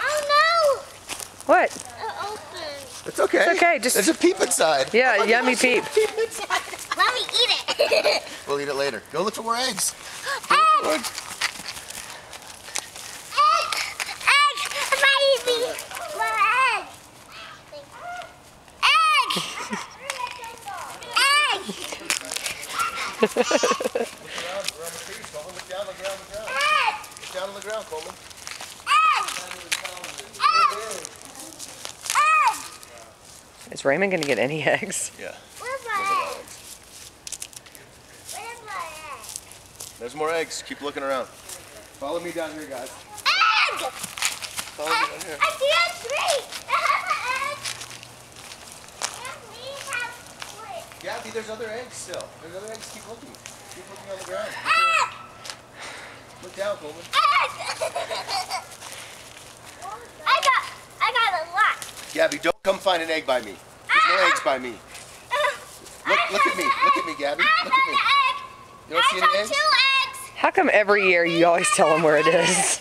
Oh no! What? It's okay. It's okay. Just there's a peep inside. Yeah, yummy peep. Let me eat it. We'll eat it later. Go look for more eggs. Egg! Baby! More egg! Egg! Egg! Look down on the ground. Egg! Look down on the ground, Coleman. Is Raymond going to get any eggs? Yeah. Where's my egg? Where's my egg? There's more eggs. Keep looking around. Follow me down here, guys. Egg! Follow me down here. I see 3. I have an egg. And we have 3. Gabby, there's other eggs still. There's other eggs. Keep looking. Keep looking on the ground. Egg! Look down, Coleman. Egg! I got a lot. Gabby, don't come find an egg by me. There's no eggs by me. Look at me. Look at me, Gabby. Look at me. You don't see any eggs? 2 eggs. How come every year you always tell them where it is?